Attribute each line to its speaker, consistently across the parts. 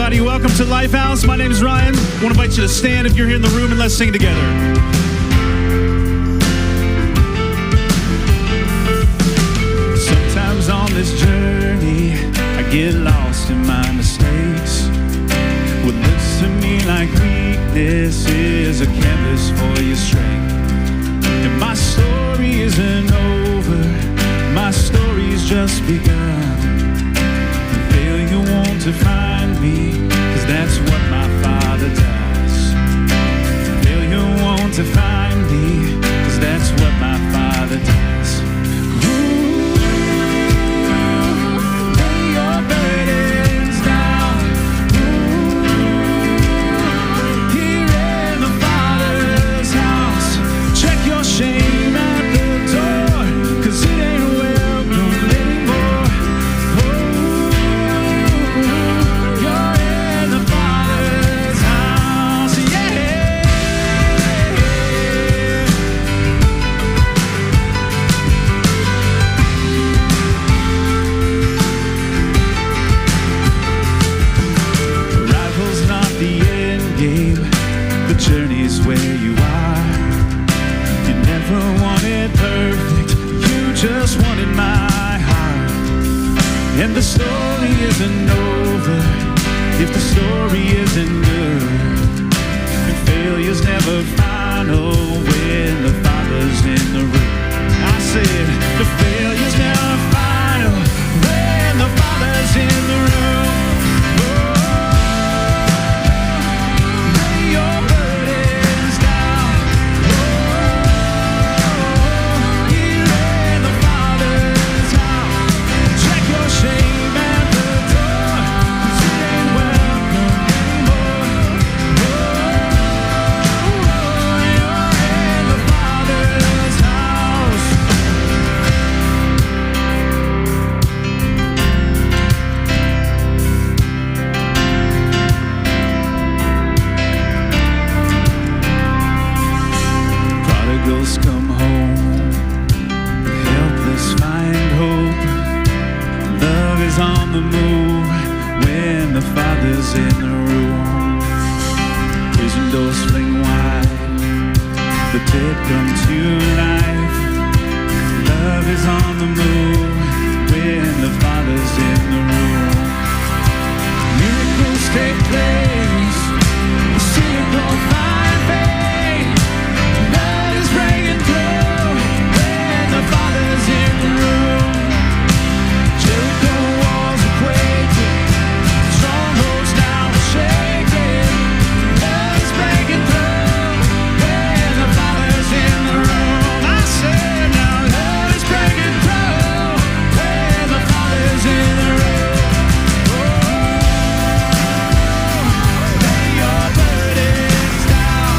Speaker 1: everybody. Welcome to Lifehouse. My name is Ryan. I want to invite you to stand if you're here in the room and let's sing together. Sometimes on this journey, I get lost in my mistakes. What looks to me like weakness is a canvas for your strength. And my story isn't over, my story's just begun. Failure won't define me, 'cause that's what my Father does. Failure won't define me, 'cause that's what my Father does. Lay your burdens down. Here in the Father's house. Check your shame at the door, 'cause it ain't welcome anymore. You're in the Father's house, yeah. Arrival's not the end game, the journey's where you are. You never wanted perfect, you just wanted my heart. And the story isn't over if the story isn't good. And failure's never final when the Father's in the room. I said, the failure's never final when the Father's in the room. Lay your burdens down. Here in the Father's house. Check your shame at the door, 'cause it ain't welcome anymore. You're in the Father's house. Prodigals come home, helpless find hope. Love is on the move when the Father's in the room. Prison doors fling wide, the dead come to life. Love is on the move when the Father's in the room. Miracles take place, the sick don't find faith. Blood is breaking through when the Father's in the room. Jericho walls are quaking, strongholds now are shaking. Blood is breaking through when the Father's in the room. I said now, blood is breaking through when the Father's in the room. Lay your burdens down.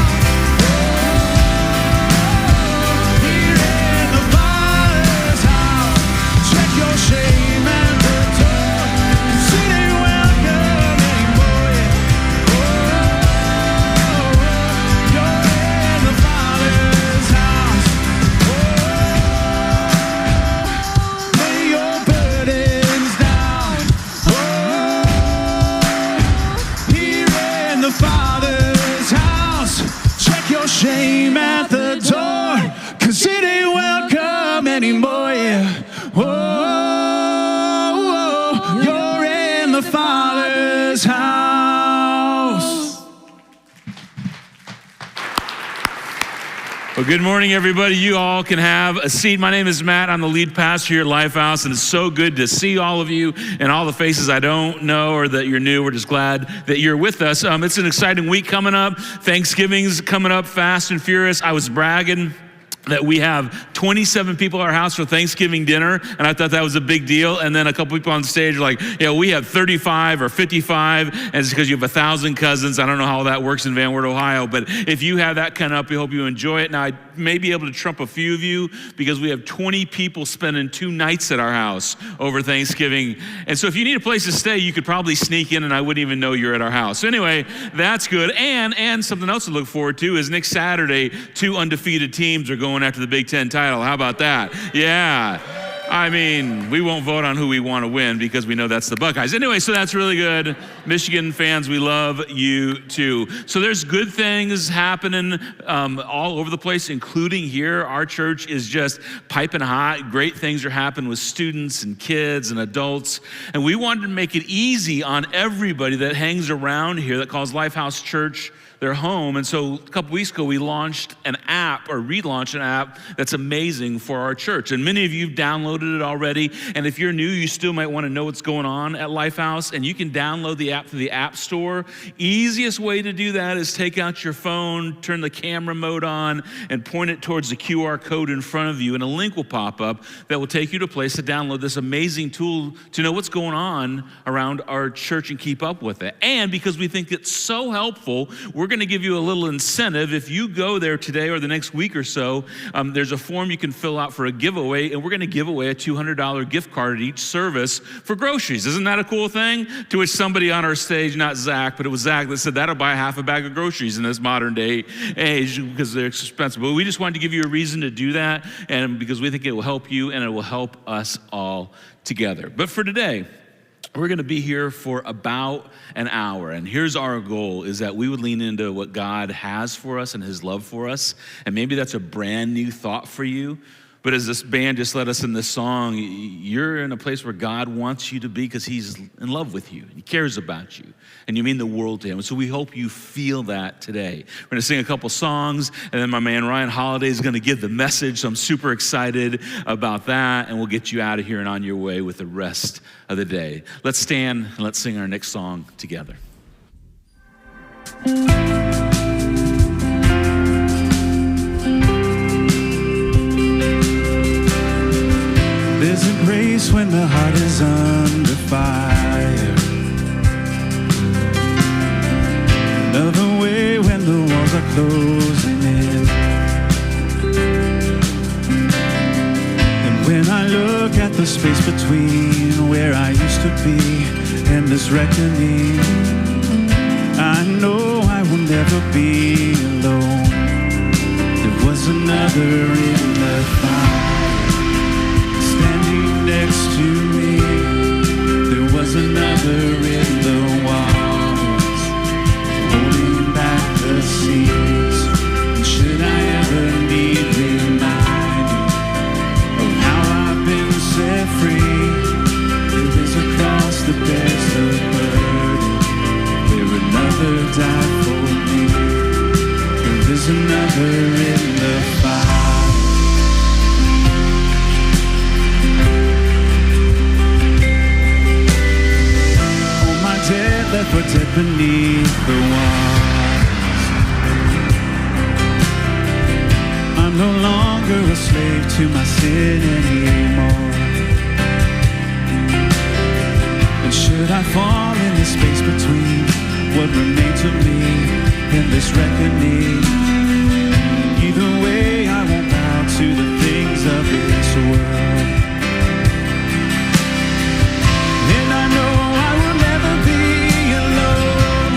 Speaker 1: Here in the Father's house. Check your shame at the door, 'cause it ain't welcome anymore. You're in the Father's house. Lay your burdens down. Here in the Father's house. Check your shame at the door, 'cause it ain't welcome anymore. Yeah. You're in the Father's house.
Speaker 2: Well, good morning, everybody. You all can have a seat. My name is Matt. I'm the lead pastor here at Lifehouse, and it's so good to see all of you and all the faces I don't know or that you're new. We're just glad that you're with us. It's an exciting week coming up. Thanksgiving's coming up fast and furious. I was bragging that we have 27 people at our house for Thanksgiving dinner, and I thought that was a big deal. And then a couple people on stage are like, yeah, we have 35 or 55, and it's because you have 1,000 cousins. I don't know how that works in Van Wert, Ohio, but if you have that kind of up, we hope you enjoy it. Now, I may be able to trump a few of you because we have 20 people spending 2 nights at our house over Thanksgiving. And so if you need a place to stay, you could probably sneak in and I wouldn't even know you're at our house. So anyway, that's good. And something else to look forward to is next Saturday, 2 undefeated teams are going after the Big Ten title. How about that? Yeah. I mean, we won't vote on who we want to win because we know that's the Buckeyes. Anyway, so that's really good. Michigan fans, we love you too. So there's good things happening all over the place, including here. Our church is just piping hot. Great things are happening with students and kids and adults. And we wanted to make it easy on everybody that hangs around here that calls Lifehouse Church their home. And so a couple weeks ago, we launched an app, or relaunched an app that's amazing for our church. And many of you have downloaded it already. And if you're new, you still might want to know what's going on at Lifehouse. And you can download the app through the App Store. Easiest way to do that is take out your phone, turn the camera mode on, and point it towards the QR code in front of you. And a link will pop up that will take you to a place to download this amazing tool to know what's going on around our church and keep up with it. And because we think it's so helpful, we're going to give you a little incentive. If you go there today or the next week or so, there's a form you can fill out for a giveaway, and we're going to give away a $200 gift card at each service for groceries. Isn't that a cool thing? To which somebody on our stage, not Zach, but it was Zach that said that'll buy half a bag of groceries in this modern day age because they're expensive. But we just wanted to give you a reason to do that, and because we think it will help you and it will help us all together. But for today, we're going to be here for about an hour. And here's our goal, is that we would lean into what God has for us and his love for us. And maybe that's a brand new thought for you. But as this band just led us in this song, you're in a place where God wants you to be because he's in love with you. He cares about you. And you mean the world to him. And so we hope you feel that today. We're going to sing a couple songs, and then my man Ryan Holliday is going to give the message. So I'm super excited about that. And we'll get you out of here and on your way with the rest of the day. Let's stand and let's sing our next song together.
Speaker 1: There's a grace when the heart is under fire. Another way when the walls are closing in. And when I look at the space between where I used to be and this reckoning, I know I will never be alone. There was another in the fire next to me. There was another in the walls, holding back the seas. And should I ever need reminding of how I've been set free, there is a cross that bears the burden, where another died for me. There is another in the fire. Left for dead beneath the walls. I'm no longer a slave to my sin anymore. And should I fall in the space between what remains of me and this reckoning, either way I won't bow to the things of this world. And I know I will never be alone.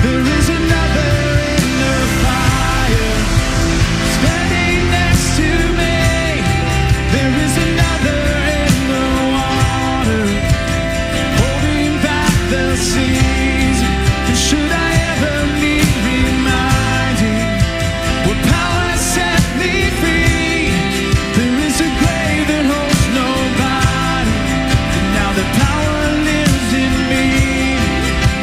Speaker 1: There is another in the fire, standing next to me. There is another in the water, holding back the seas. And should I ever need reminding what power set me free, there is a grave that holds nobody, and now the power lives in me.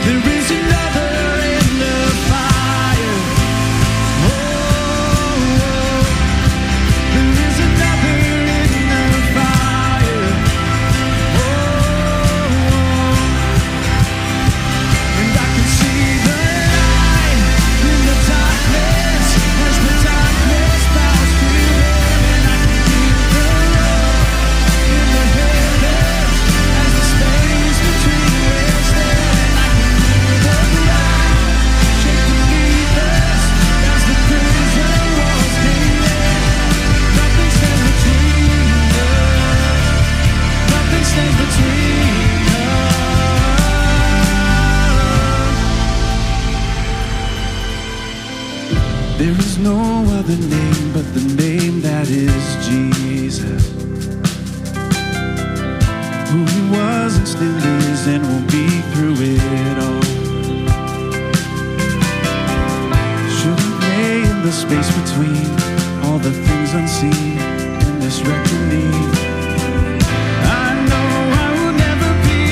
Speaker 1: There is another in the fire. Oh, there is another in the fire. Oh, and I can see the light in the darkness as the darkness bows to him, and I can hear the roar in the heavens as the space between waves there, and I can hear the ground shake beneath us as the prison walls came in. Nothing stands between us. Nothing stands between us. There is no other name but the name that is Jesus. between all the things unseen in this reckoning. I know I will never be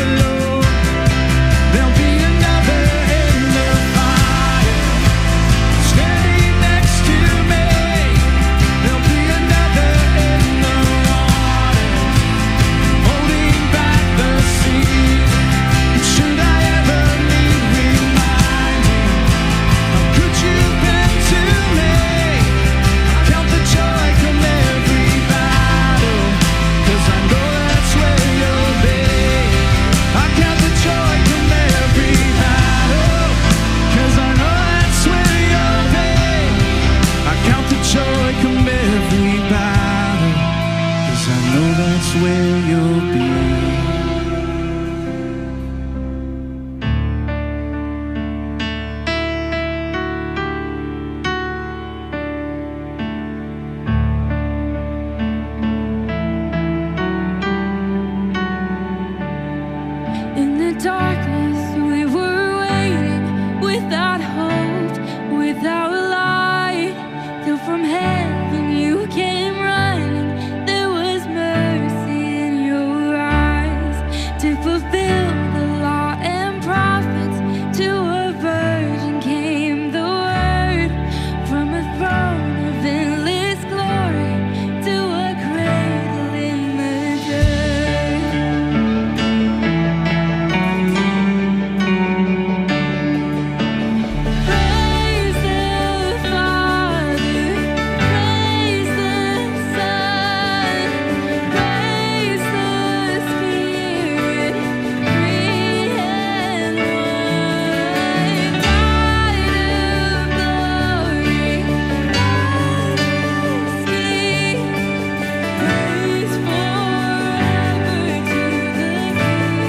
Speaker 1: alone. There'll be another in the fire, standing next to me. There'll be another in the water, holding back the sea. Should I ever leave reminding how good you've been to me? I count the joy from every battle, 'cause I know that's where you'll be. I count the joy from every battle, 'cause I know that's where you'll be. I count the joy from every battle, 'cause I know that's where you'll be.
Speaker 3: In the darkness, we were waiting without hope, without light. Till from heaven you came running. There was mercy in your eyes to fulfill the law and prophets. To a virgin came the word, from a throne of endless glory to a cradle in the dirt. Praise the Father, praise the Son, praise the Spirit, three and one. God of glory, God is King. Praise forever to the King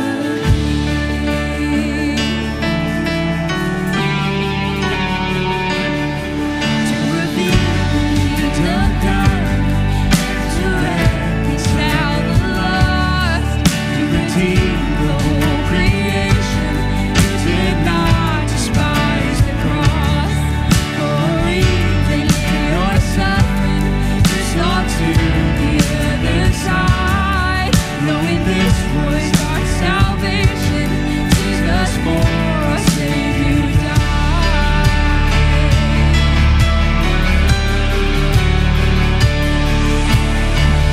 Speaker 3: of Kings. To reveal the kingdom come, to reconcile the lost, to redeem the whole creation. You did not despise the cross, or even in your suffering, just not to the other side. Knowing this was our salvation, Jesus for our Savior died.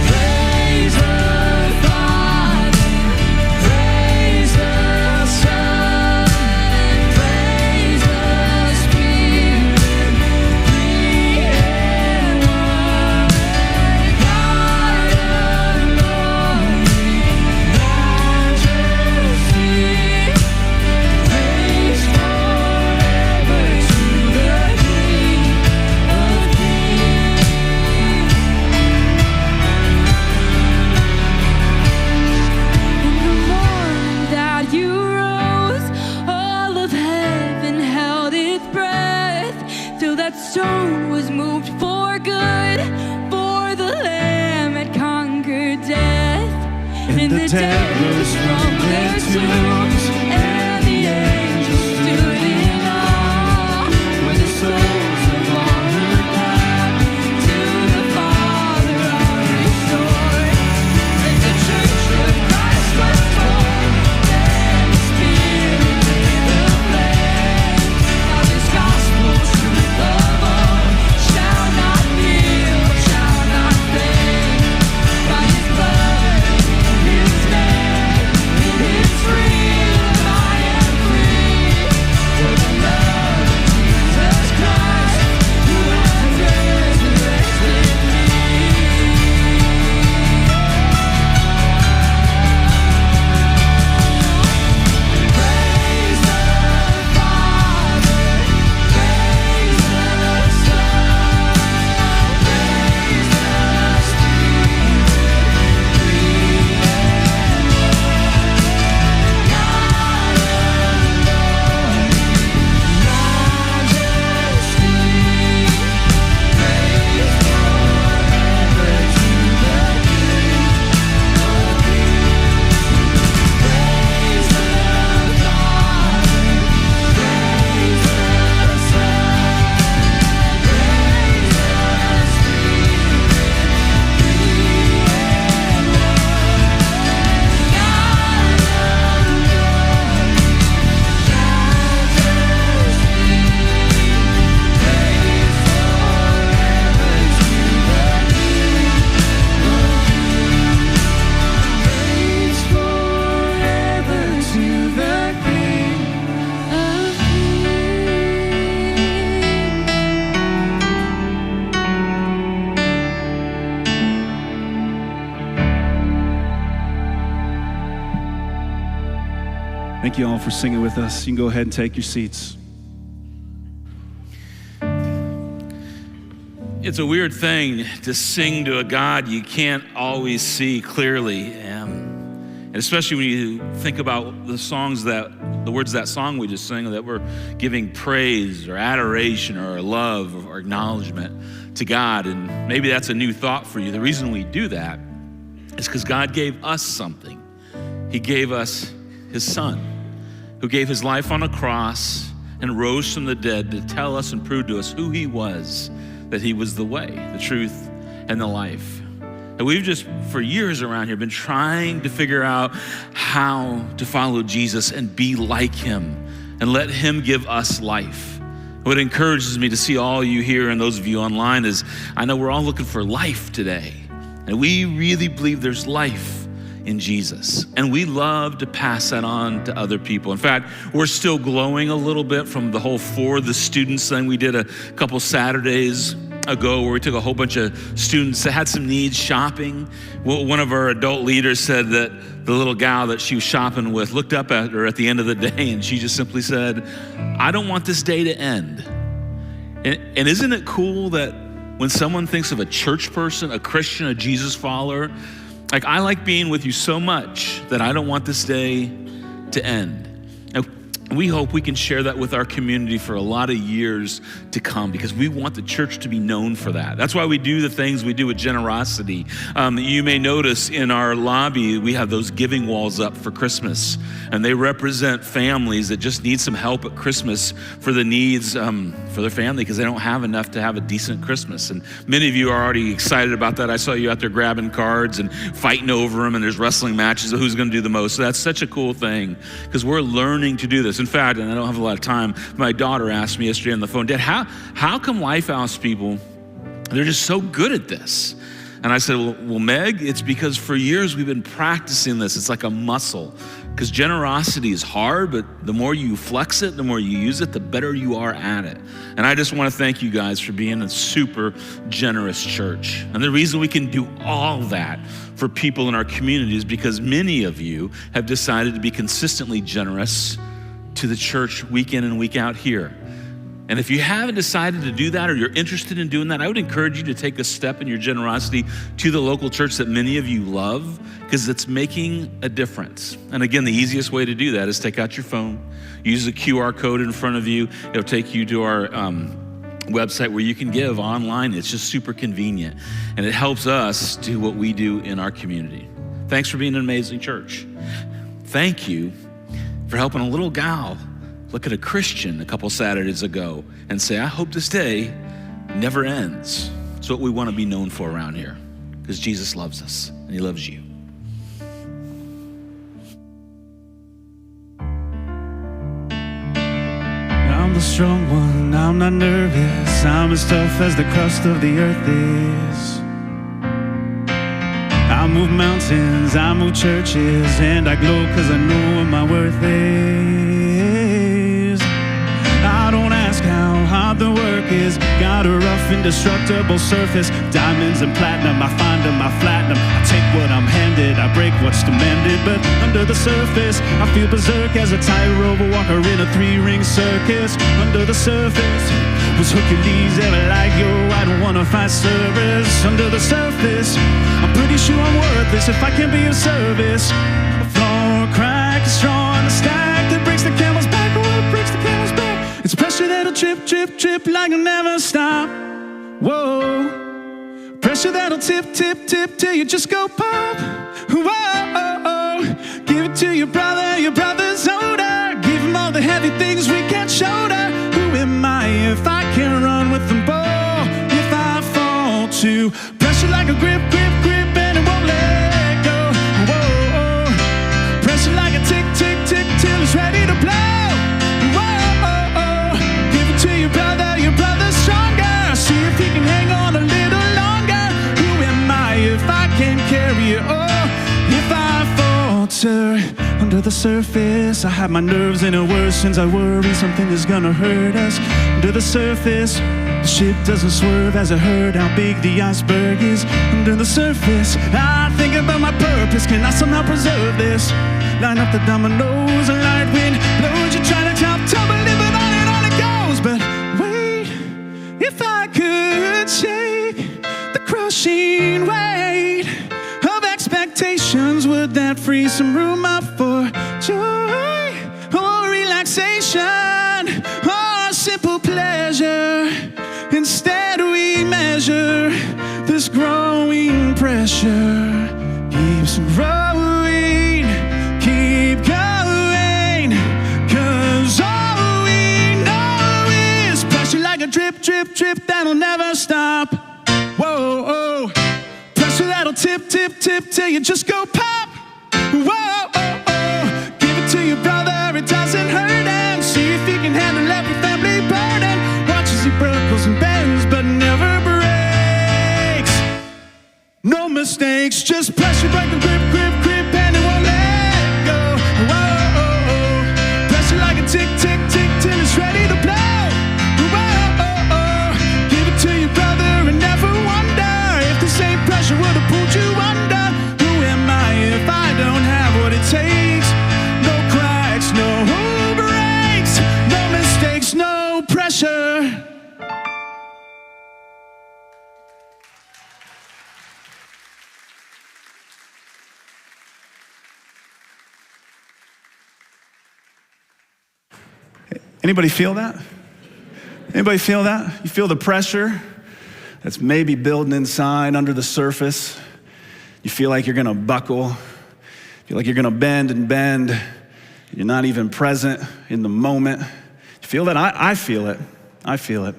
Speaker 3: Praise the Father, praise the Son, praise the Spirit, three and one. God of glory, majesty, praise forever to the King of Kings. In the morning that you rose, all of heaven held its breath, till that stone was moved for good, for the Lamb had conquered death. And the dead rose from their tombs, and the angels stood in awe, where the souls of all who died to the Father are restored. And the church of Christ was born, and the Spirit gave the flame. Now this gospel truth of all shall not kneel, shall not fade. By His blood, in His name, in His freedom I
Speaker 1: Thank you all for singing with us. You can go ahead and take your seats.
Speaker 2: It's a weird thing to sing to a God you can't always see clearly. And especially when you think about the words of that song we just sang, that we're giving praise or adoration or love or acknowledgement to God. And maybe that's a new thought for you. The reason we do that is because God gave us something. He gave us his son, who gave his life on a cross and rose from the dead to tell us and prove to us who he was, that he was the way, the truth, and the life. And we've just, for years around here, been trying to figure out how to follow Jesus and be like him and let him give us life. What encourages me to see all you here and those of you online is I know we're all looking for life today. And we really believe there's life in Jesus. And we love to pass that on to other people. In fact, we're still glowing a little bit from the whole For the Students thing we did a couple Saturdays ago, where we took a whole bunch of students that had some needs shopping. Well, one of our adult leaders said that the little gal that she was shopping with looked up at her at the end of the day and she just simply said, I don't want this day to end. And isn't it cool that when someone thinks of a church person, a Christian, a Jesus follower, like, I like being with you so much that I don't want this day to end. And we hope we can share that with our community for a lot of years to come, because we want the church to be known for that. That's why we do the things we do with generosity. You may notice in our lobby, we have those giving walls up for Christmas, and they represent families that just need some help at Christmas for the needs for their family, because they don't have enough to have a decent Christmas. And many of you are already excited about that. I saw you out there grabbing cards and fighting over them, and there's wrestling matches of who's gonna do the most. So that's such a cool thing, because we're learning to do this. In fact, and I don't have a lot of time, my daughter asked me yesterday on the phone, Dad, how come Lifehouse people, they're just so good at this? And I said, well, Meg, it's because for years we've been practicing this. It's like a muscle, because generosity is hard, but the more you flex it, the more you use it, the better you are at it. And I just want to thank you guys for being a super generous church. And the reason we can do all that for people in our community is because many of you have decided to be consistently generous to the church week in and week out here. And if you haven't decided to do that, or you're interested in doing that, I would encourage you to take a step in your generosity to the local church that many of you love, because it's making a difference. And again, the easiest way to do that is take out your phone, use the QR code in front of you. It'll take you to our website where you can give online. It's just super convenient, and it helps us do what we do in our community. Thanks for being an amazing church. Thank you for helping a little gal look at a Christian a couple Saturdays ago and say, I hope this day never ends. It's what we want to be known for around here, because Jesus loves us and he loves you.
Speaker 1: I'm the strong one, I'm not nervous. I'm as tough as the crust of the earth is. I move mountains, I move churches, and I glow because I know what my worth is. I don't ask how hard the work is. Got a rough, indestructible surface. Diamonds and platinum, I find them, I flatten them. I take what I'm handed, I break what's demanded. But under the surface, I feel berserk as a tightrope walker in a 3-ring circus. Under the surface, was Hercules ever like, yo, I don't wanna fight service. Under the surface, I'm pretty sure I'm worthless if I can be of service. A floor crack, a straw in the stack that breaks the camel's back. Oh, it breaks the camel's back. It's pressure that'll trip, trip, trip like it'll never stop. Whoa. Pressure that'll tip, tip, tip till you just go pop. Whoa. Give it to your brother's older. Give him all the heavy things we can't shoulder. Who am I if I can't run with them both? If I fall to pressure like a grip, grip, grip, and it won't let go. Whoa. Pressure like a tick, tick, tick till it's ready to blow. Whoa. Give it to your brother's stronger. See if he can hang on a little longer. Who am I if I can't carry it all? If I falter under the surface, I have my nerves and it worsens. I worry something is gonna hurt us. Under the surface, the ship doesn't swerve as I heard how big the iceberg is. Under the surface, I think about my purpose. Can I somehow preserve this? line up the dominoes, a light wind blows, you try to top, tumble, living on it goes. But wait, if I could shake the crushing weight of expectations, would that free some room up for joy or relaxation or simple pleasure? Instead we measure this growing pressure. Keeps growing, keep going, 'cause all we know is pressure like a drip, drip, drip that'll never stop. Whoa, oh. Pressure that'll tip, tip, tip till you just go pop. Whoa, oh, oh. Give it to your brother, it doesn't hurt him. See if he can handle every family burden. Watch as he buckles and bends but never breaks. No mistakes, just pressure, break the grip, grip, grip, and it won't let go. Whoa, oh, oh. Pressure like a tick, tick, tick till it's ready to blow. Whoa, oh, oh. Give it to your brother and never wonder if the same pressure would have pulled you under. Who am I if I don't have what it takes? No cracks, no breaks, no mistakes, no pressure. Anybody feel that? Anybody feel that? You feel the pressure that's maybe building inside under the surface? You feel like you're gonna buckle, feel like you're gonna bend and bend. You're not even present in the moment. You feel that? I feel it. I feel it.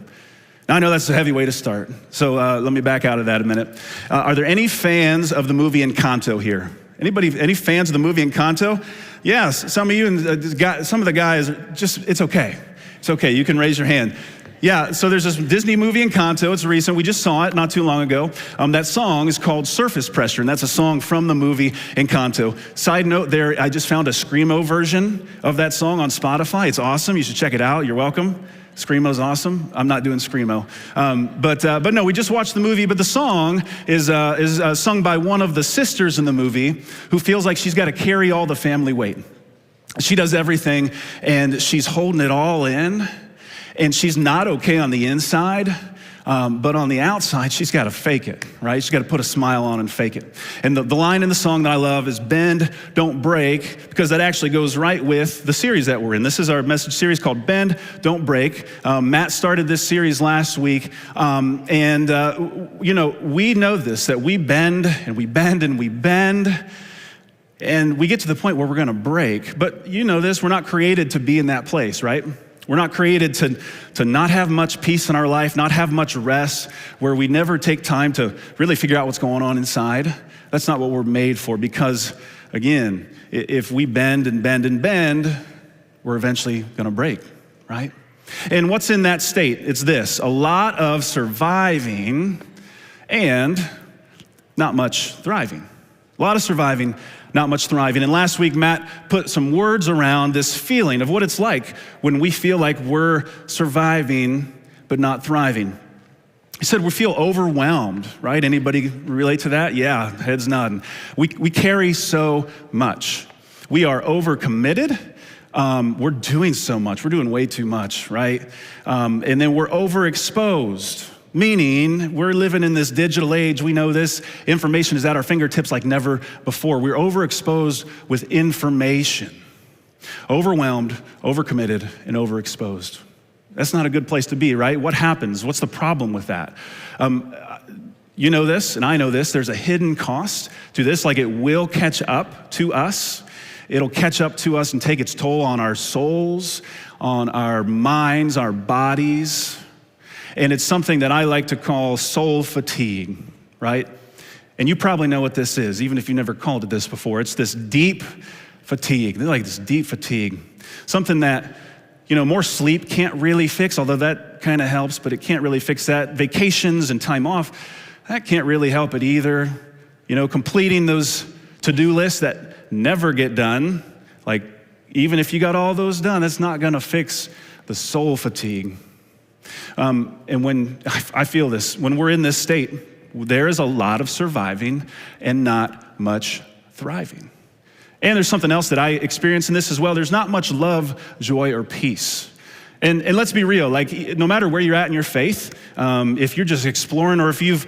Speaker 1: Now, I know that's a heavy way to start, so let me back out of that a minute. Are there any fans of the movie Encanto here? Anybody, any fans of the movie Encanto? Yes, some of you and some of the guys, just, it's okay. It's okay, you can raise your hand. Yeah, so there's this Disney movie Encanto, it's recent, we just saw it not too long ago. That song is called Surface Pressure, and that's a song from the movie Encanto. Side note there, I just found a Screamo version of that song on Spotify. It's awesome, you should check it out, you're welcome. Screamo's awesome. I'm not doing Screamo. But no, we just watched the movie, but the song is sung by one of the sisters in the movie who feels like she's got to carry all the family weight. She does everything, and she's holding it all in, and she's not okay on the inside, but on the outside, she's got to fake it, right? She's got to put a smile on and fake it. And the line in the song that I love is bend, don't break, because that actually goes right with the series that we're in. This is our message series called Bend, Don't Break. Matt started this series last week, you know, we know this, that we bend and we bend and we bend, and we get to the point where we're going to break. But you know this, we're not created to be in that place, right? We're not created to not have much peace in our life, not have much rest, where we never take time to really figure out what's going on inside. That's not what we're made for, because, again, if we bend and bend and bend, we're eventually gonna break, right? And what's in that state? It's this: a lot of surviving and not much thriving. A lot of surviving, not much thriving. And last week, Matt put some words around this feeling of what it's like when we feel like we're surviving but not thriving. He said we feel overwhelmed, right? Anybody relate to that? Yeah, heads nodding. We carry so much. We are overcommitted. We're doing so much. We're doing way too much, right? And then we're overexposed. Meaning, we're living in this digital age. We know this information is at our fingertips like never before. We're overexposed with information. Overwhelmed, overcommitted, and overexposed. That's not a good place to be, right? What happens? What's the problem with that? You know this, and I know this. There's a hidden cost to this, like it will catch up to us. It'll catch up to us and take its toll on our souls, on our minds, our bodies. And it's something that I like to call soul fatigue, right? And you probably know what this is, even if you never called it this before. It's this deep fatigue. They're like this deep fatigue. Something that, you know, more sleep can't really fix, although that kind of helps, but it can't really fix that. Vacations and time off, that can't really help it either. You know, completing those to-do lists that never get done, like even if you got all those done, that's not gonna fix the soul fatigue. And when I feel this, when we're in this state, there is a lot of surviving and not much thriving. And there's something else that I experience in this as well. There's not much love, joy, or peace. And let's be real, like no matter where you're at in your faith, if you're just exploring or if you've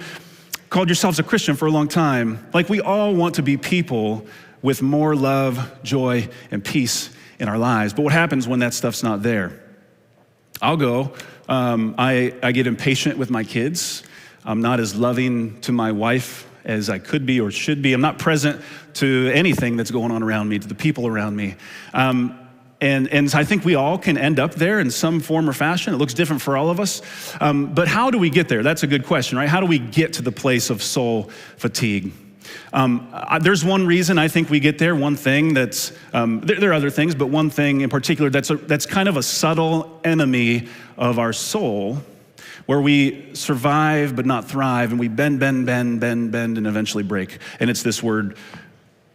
Speaker 1: called yourselves a Christian for a long time, like we all want to be people with more love, joy, and peace in our lives. But what happens when that stuff's not there? I'll go, I get impatient with my kids. I'm not as loving to my wife as I could be or should be. I'm not present to anything that's going on around me, to the people around me. And I think we all can end up there in some form or fashion. It looks different for all of us. But how do we get there? That's a good question, right? How do we get to the place of soul fatigue? There's one reason I think we get there, one thing that's, there are other things, but one thing in particular that's kind of a subtle enemy of our soul, where we survive but not thrive, and we bend, and eventually break. And it's this word,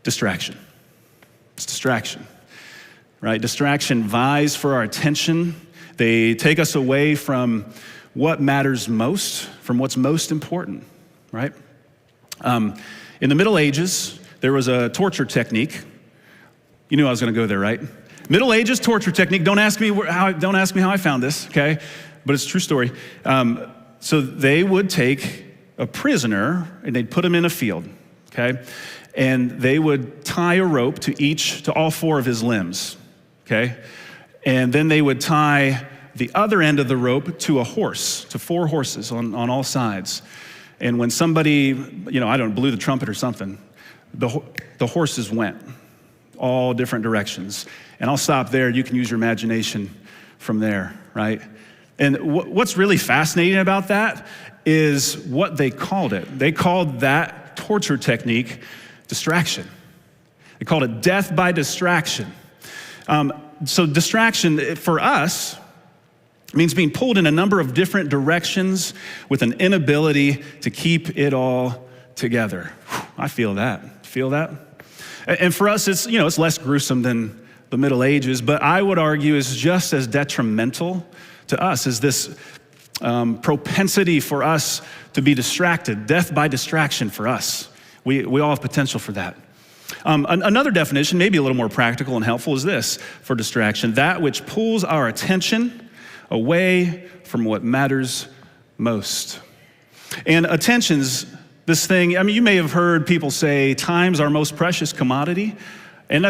Speaker 1: distraction. It's distraction, right? Distraction vies for our attention. They take us away from what matters most, from what's most important, right? In the Middle Ages, there was a torture technique. You knew I was going to go there, right? Middle Ages torture technique. Don't ask me how I found this, okay? But it's a true story. So they would take a prisoner and they'd put him in a field, okay? And they would tie a rope to all four of his limbs, okay? And then they would tie the other end of the rope to a horse, to four horses on all sides. And when somebody, blew the trumpet or something, the horses went all different directions. And I'll stop there. You can use your imagination from there, right? And what's really fascinating about that is what they called it. They called that torture technique distraction. They called it death by distraction. So distraction for us means being pulled in a number of different directions with an inability to keep it all together. I feel that. Feel that? And for us, it's less gruesome than the Middle Ages, but I would argue is just as detrimental to us as this propensity for us to be distracted, death by distraction for us. We all have potential for that. Another definition, maybe a little more practical and helpful, is this for distraction: that which pulls our attention away from what matters most. And attention's this thing, you may have heard people say time's our most precious commodity. And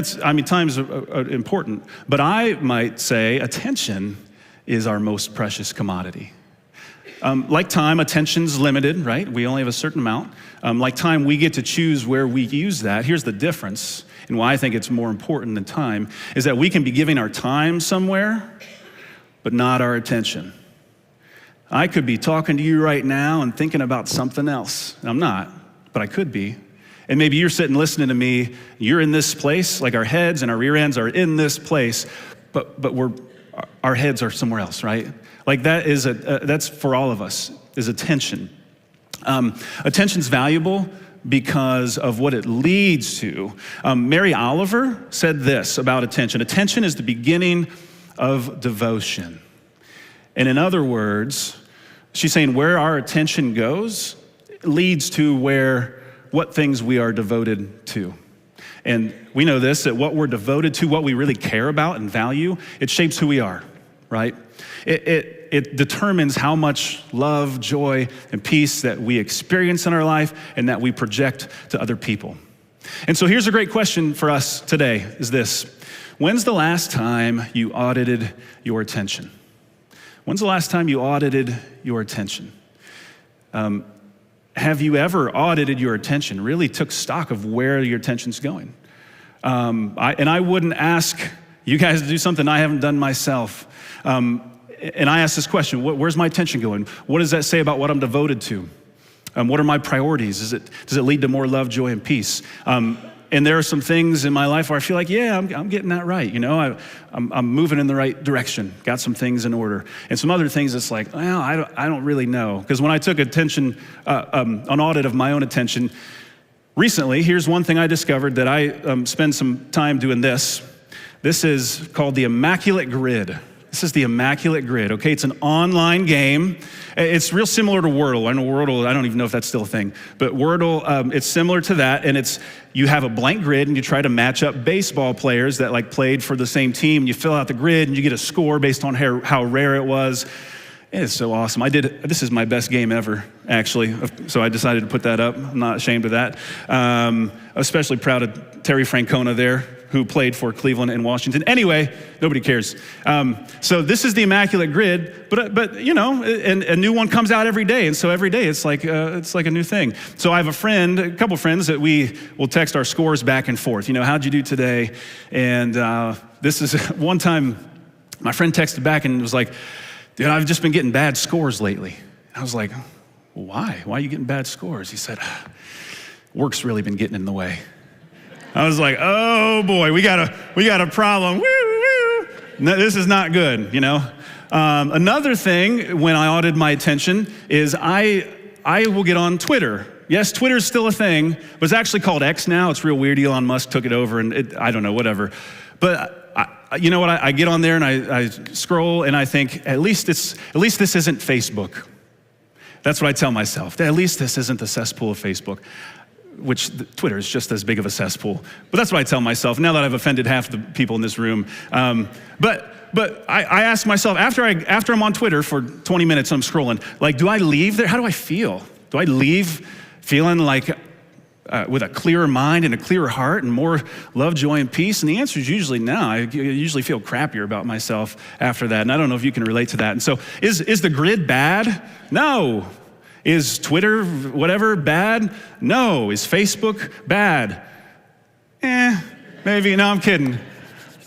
Speaker 1: time's important. But I might say attention is our most precious commodity. Like time, attention's limited, right? We only have a certain amount. Like time, we get to choose where we use that. Here's the difference, and why I think it's more important than time, is that we can be giving our time somewhere, but not our attention. I could be talking to you right now and thinking about something else. I'm not, but I could be. And maybe you're sitting listening to me, you're in this place, like our heads and our rear ends are in this place, but our heads are somewhere else, right? Like that's for all of us, is attention. Attention's valuable because of what it leads to. Mary Oliver said this about attention: attention is the beginning of devotion. And in other words, she's saying where our attention goes leads to what things we are devoted to. And we know this, that what we're devoted to, what we really care about and value, it shapes who we are, right? It determines how much love, joy, and peace that we experience in our life and that we project to other people. And so here's a great question for us today, is this: when's the last time you audited your attention? When's the last time you audited your attention? Have you ever audited your attention, really took stock of where your attention's going? I wouldn't ask you guys to do something I haven't done myself. And I ask this question: where's my attention going? What does that say about what I'm devoted to? What are my priorities? Does it lead to more love, joy, and peace? And there are some things in my life where I feel like, yeah, I'm getting that right. I'm moving in the right direction. Got some things in order. And some other things it's like, well, I don't really know. Because when I took an audit of my own attention recently, here's one thing I discovered, that I spend some time doing this. This is called the Immaculate Grid. This is the Immaculate Grid, okay? It's an online game. It's real similar to Wordle. I know Wordle, I don't even know if that's still a thing, but Wordle, it's similar to that, and you have a blank grid, and you try to match up baseball players that like played for the same team, and you fill out the grid, and you get a score based on how rare it was. It is so awesome. This is my best game ever, actually, so I decided to put that up. I'm not ashamed of that. Especially proud of Terry Francona there, who played for Cleveland and Washington. Anyway, nobody cares. So this is the Immaculate Grid, but you know, and a new one comes out every day, and so every day it's like a new thing. So I have a couple friends that we will text our scores back and forth. You know, how'd you do today? And this is one time my friend texted back and was like, dude, I've just been getting bad scores lately. I was like, why? Why are you getting bad scores? He said, work's really been getting in the way. I was like, oh boy, we got a problem. Woo, woo. No, this is not good, you know. Another thing when I audit my attention is I will get on Twitter. Yes, Twitter's still a thing, but it's actually called X now. It's real weird. Elon Musk took it over, and I don't know, whatever. But you know what? I get on there and I scroll, and I think at least this isn't Facebook. That's what I tell myself. At least this isn't the cesspool of Facebook, which Twitter is just as big of a cesspool. But that's what I tell myself now that I've offended half the people in this room. But I ask myself, after I'm on Twitter for 20 minutes and I'm scrolling, like, do I leave there? How do I feel? Do I leave feeling like with a clearer mind and a clearer heart and more love, joy, and peace? And the answer is usually no. I usually feel crappier about myself after that. And I don't know if you can relate to that. And so is the grid bad? No. Is Twitter, whatever, bad? No. Is Facebook bad? Maybe. No, I'm kidding.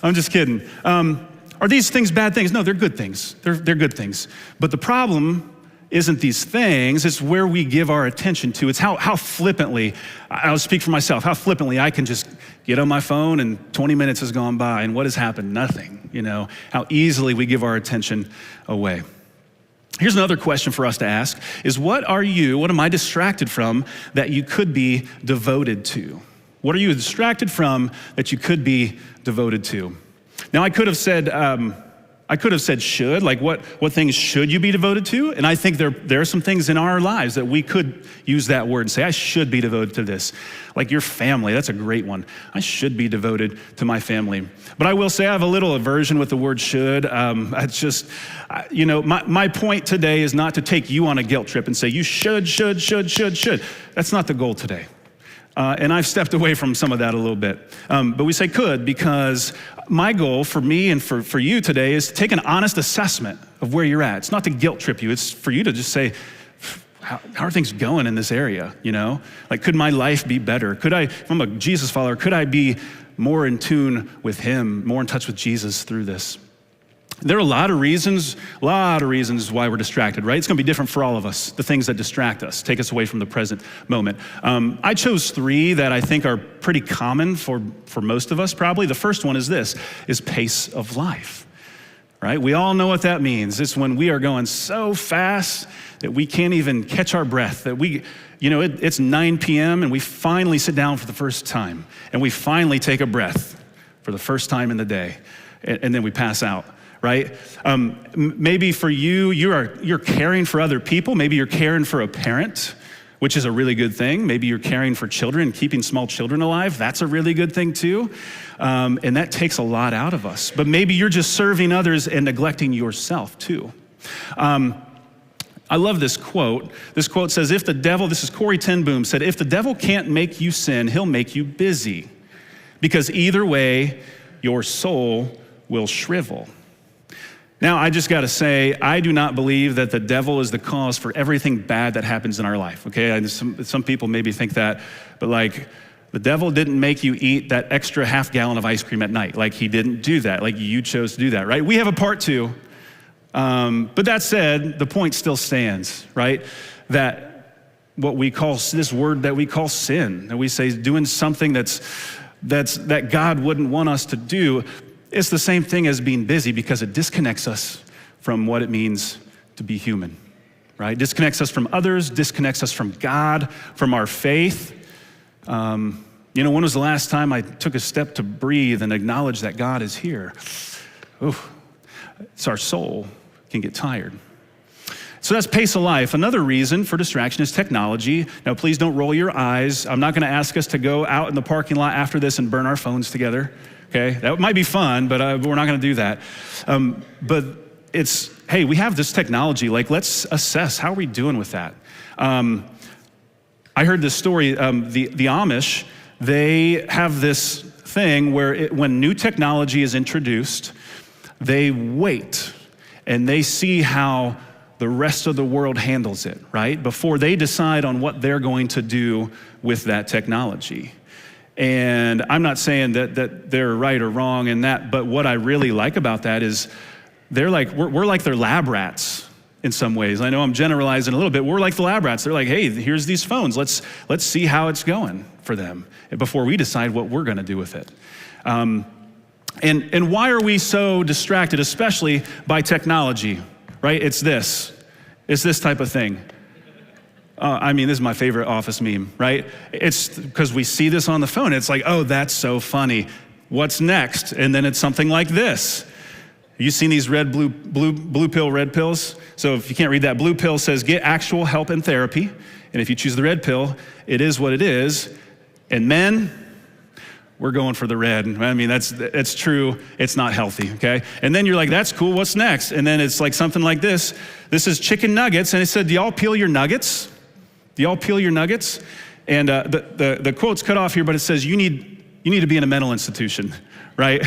Speaker 1: I'm just kidding. Are these things bad things? No, they're good things. They're good things. But the problem isn't these things, it's where we give our attention to. It's how flippantly, I'll speak for myself, how flippantly I can just get on my phone and 20 minutes has gone by and what has happened? Nothing, you know, how easily we give our attention away. Here's another question for us to ask is what am I distracted from that you could be devoted to? What are you distracted from that you could be devoted to? Now I could have said should, like what things should you be devoted to? And I think there are some things in our lives that we could use that word and say, I should be devoted to this. Like your family, that's a great one. I should be devoted to my family. But I will say I have a little aversion with the word should. It's just, you know, my point today is not to take you on a guilt trip and say you should. That's not the goal today. And I've stepped away from some of that a little bit. But we say could because my goal for me and for you today is to take an honest assessment of where you're at. It's not to guilt trip you. It's for you to just say, how are things going in this area, you know? Like, could my life be better? If I'm a Jesus follower, could I be more in tune with him, more in touch with Jesus through this? There are a lot of reasons why we're distracted, right? It's gonna be different for all of us, the things that distract us, take us away from the present moment. I chose 3 that I think are pretty common for most of us probably. The first one is pace of life, right? We all know what that means. It's when we are going so fast that we can't even catch our breath, that it's 9 p.m. and we finally sit down for the first time, and we finally take a breath for the first time in the day, and then we pass out. Right? Maybe for you're caring for other people. Maybe you're caring for a parent, which is a really good thing. Maybe you're caring for children, keeping small children alive. That's a really good thing too. And that takes a lot out of us. But maybe you're just serving others and neglecting yourself too. I love this quote. This quote says, this is Corrie ten Boom, said, if the devil can't make you sin, he'll make you busy. Because either way, your soul will shrivel. Now, I just got to say, I do not believe that the devil is the cause for everything bad that happens in our life, okay? Some people maybe think that, but like, the devil didn't make you eat that extra half gallon of ice cream at night. Like, he didn't do that. Like, you chose to do that, right? We have a part too. But that said, the point still stands, right? That what we call, this word that we call sin, that we say is doing something that God wouldn't want us to do, it's the same thing as being busy because it disconnects us from what it means to be human, right? Disconnects us from others, disconnects us from God, from our faith. When was the last time I took a step to breathe and acknowledge that God is here? Ooh. our soul can get tired. So that's pace of life. Another reason for distraction is technology. Now, please don't roll your eyes. I'm not going to ask us to go out in the parking lot after this and burn our phones together, okay? That might be fun, but we're not going to do that. But it's, hey, we have this technology. Like, let's assess, how are we doing with that? I heard this story, the Amish, they have this thing where when new technology is introduced, they wait and they see how the rest of the world handles it, right? Before they decide on what they're going to do with that technology. And I'm not saying that they're right or wrong in that, but what I really like about that is they're like, we're like their lab rats in some ways. I know I'm generalizing a little bit. We're like the lab rats. They're like, hey, here's these phones. Let's see how it's going for them before we decide what we're gonna do with it. And why are we so distracted, especially by technology? Right, it's this type of thing. I mean, this is my favorite Office meme, right? It's because we see this on the phone. It's like, oh, that's so funny. What's next? And then it's something like this. You seen these blue pill, red pills? So if you can't read that, blue pill says get actual help and therapy. And if you choose the red pill, it is what it is. And men, we're going for the red. I mean, that's true. It's not healthy, okay? And then you're like, that's cool, what's next? And then it's like something like this. This is chicken nuggets, and it said, do y'all peel your nuggets? Do y'all peel your nuggets? And the quote's cut off here, but it says, you need to be in a mental institution, right?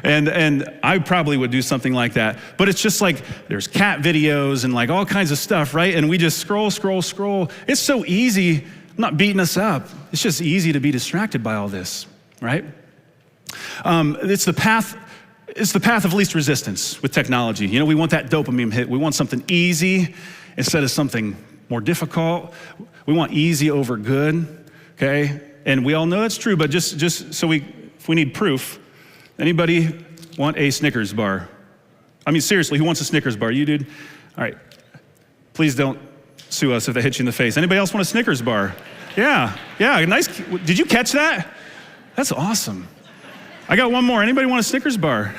Speaker 1: And I probably would do something like that. But it's just like, there's cat videos and like all kinds of stuff, right? And we just scroll. It's so easy, I'm not beating us up. It's just easy to be distracted by all this. Right? It's the path of least resistance with technology. You know, we want that dopamine hit. We want something easy instead of something more difficult. We want easy over good, okay? And we all know that's true, but just so if we need proof, anybody want a Snickers bar? I mean, seriously, who wants a Snickers bar? You, dude? All right. Please don't sue us if they hit you in the face. Anybody else want a Snickers bar? Yeah, nice. Did you catch that? That's awesome. I got one more. Anybody want a Snickers bar?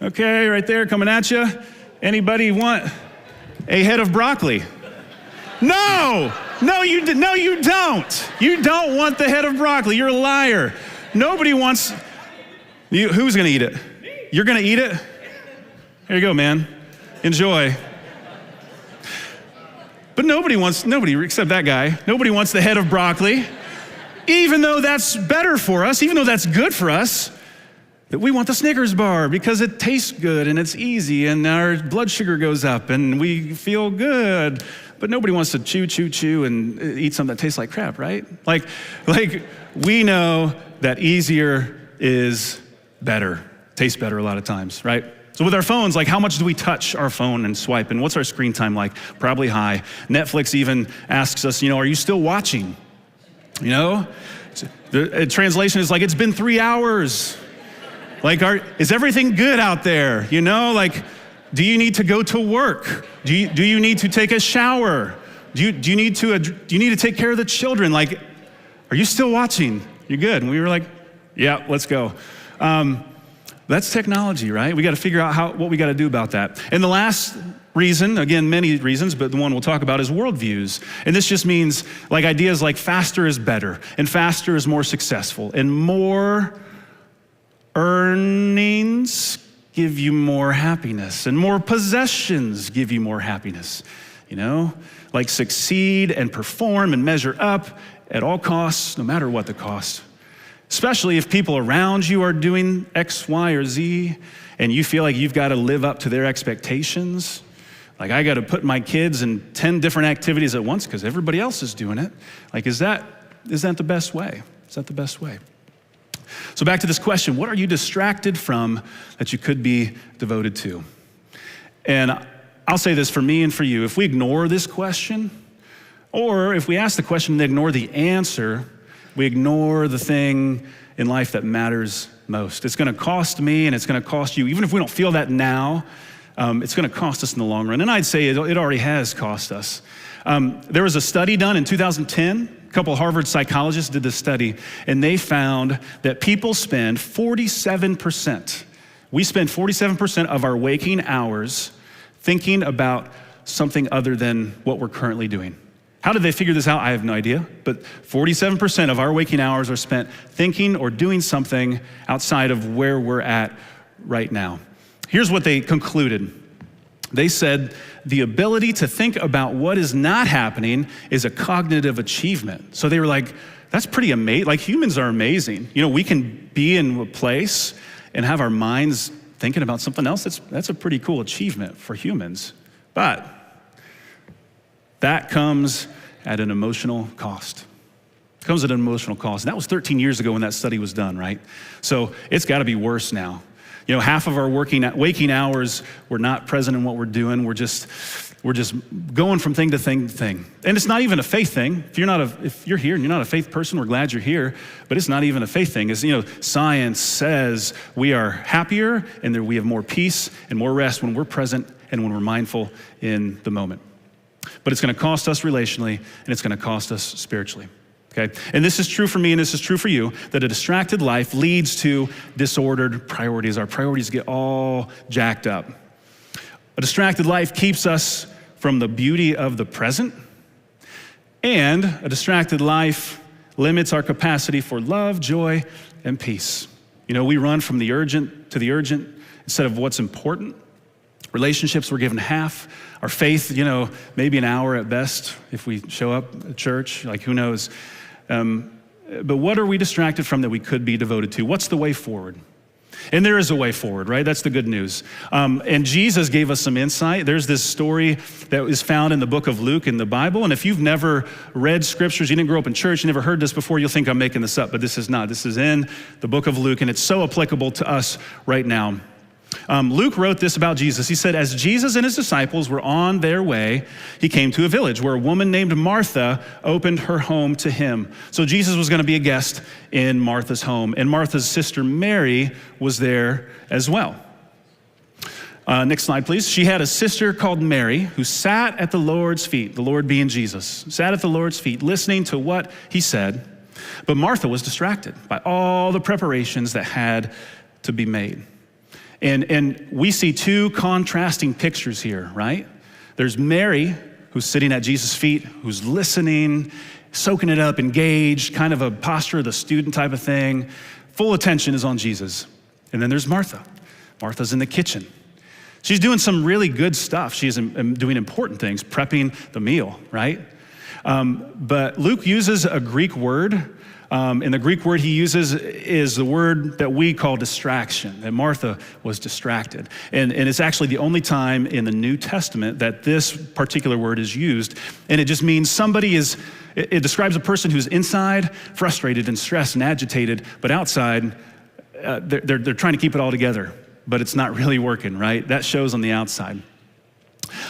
Speaker 1: Okay, right there, coming at you. Anybody want a head of broccoli? No, you don't. You don't want the head of broccoli. You're a liar. Nobody wants. Who's gonna eat it? You're gonna eat it? Here you go, man. Enjoy. But nobody except that guy. Nobody wants the head of broccoli. Even though that's better for us, even though that's good for us, that we want the Snickers bar because it tastes good and it's easy and our blood sugar goes up and we feel good. But nobody wants to chew and eat something that tastes like crap, right? Like we know that easier is better, tastes better a lot of times, right? So with our phones, like how much do we touch our phone and swipe? And what's our screen time like? Probably high. Netflix even asks us, are you still watching? The translation is like, it's been 3 hours. Like, is everything good out there? Like, do you need to go to work? Do you need to take a shower? Do you need to take care of the children? Like, are you still watching? You're good. And we were like, yeah, let's go. That's technology, right? We got to figure out what we got to do about that. And the last reason, again, many reasons, but the one we'll talk about is worldviews. And this just means like ideas like faster is better, and faster is more successful, and more earnings give you more happiness, and more possessions give you more happiness. Like succeed and perform and measure up at all costs, no matter what the cost. Especially if people around you are doing X, Y, or Z, and you feel like you've got to live up to their expectations. Like, I got to put my kids in 10 different activities at once because everybody else is doing it. Like, is that the best way? Is that the best way? So back to this question, what are you distracted from that you could be devoted to? And I'll say this for me and for you. If we ignore this question, or if we ask the question and ignore the answer, we ignore the thing in life that matters most. It's gonna cost me and it's gonna cost you. Even if we don't feel that now, it's gonna cost us in the long run. And I'd say it already has cost us. There was a study done in 2010. A couple of Harvard psychologists did this study, and they found that people spend 47%
Speaker 4: We spend 47% of our waking hours thinking about something other than what we're currently doing. How did they figure this out? I have no idea, but 47% of our waking hours are spent thinking or doing something outside of where we're at right now. Here's what they concluded. They said the ability to think about what is not happening is a cognitive achievement. So they were like, that's pretty amazing. Like, humans are amazing. You know, we can be in a place and have our minds thinking about something else. That's a pretty cool achievement for humans. But that comes at an emotional cost. It comes at an emotional cost. And that was 13 years ago when that study was done, right? So it's got to be worse now. You know, half of our waking hours, we're not present in what we're doing. We're just going from thing to thing to thing. And it's not even a faith thing. If you're here and you're not a faith person, we're glad you're here. But it's not even a faith thing. It's, you know, science says we are happier and that we have more peace and more rest when we're present and when we're mindful in the moment. But it's going to cost us relationally, and it's going to cost us spiritually. Okay? And this is true for me, and this is true for you, that a distracted life leads to disordered priorities. Our priorities get all jacked up. A distracted life keeps us from the beauty of the present, and a distracted life limits our capacity for love, joy, and peace. You know, we run from the urgent to the urgent instead of what's important. Relationships, we're given half. Our faith, you know, maybe an hour at best if we show up at church, like who knows. But what are we distracted from that we could be devoted to? What's the way forward? And there is a way forward, right? That's the good news. And Jesus gave us some insight. There's this story that is found in the book of Luke in the Bible. And if you've never read scriptures, you didn't grow up in church, you never heard this before, you'll think I'm making this up, but this is not. This is in the book of Luke, and it's so applicable to us right now. Luke wrote this about Jesus. He said, as Jesus and his disciples were on their way, he came to a village where a woman named Martha opened her home to him. So Jesus was going to be a guest in Martha's home, and Martha's sister Mary was there as well. Next slide, please. She had a sister called Mary who sat at the Lord's feet, the Lord being Jesus, sat at the Lord's feet listening to what he said. But Martha was distracted by all the preparations that had to be made. And we see two contrasting pictures here, right? There's Mary, who's sitting at Jesus' feet, who's listening, soaking it up, engaged, kind of a posture of the student type of thing. Full attention is on Jesus. And then there's Martha. Martha's in the kitchen. She's doing some really good stuff. She's doing important things, prepping the meal, right? But Luke uses a Greek word. And the Greek word he uses is the word that we call distraction, that Martha was distracted. And it's actually the only time in the New Testament that this particular word is used. And it just means it describes a person who's inside frustrated and stressed and agitated, but outside, they're trying to keep it all together, but it's not really working, right? That shows on the outside.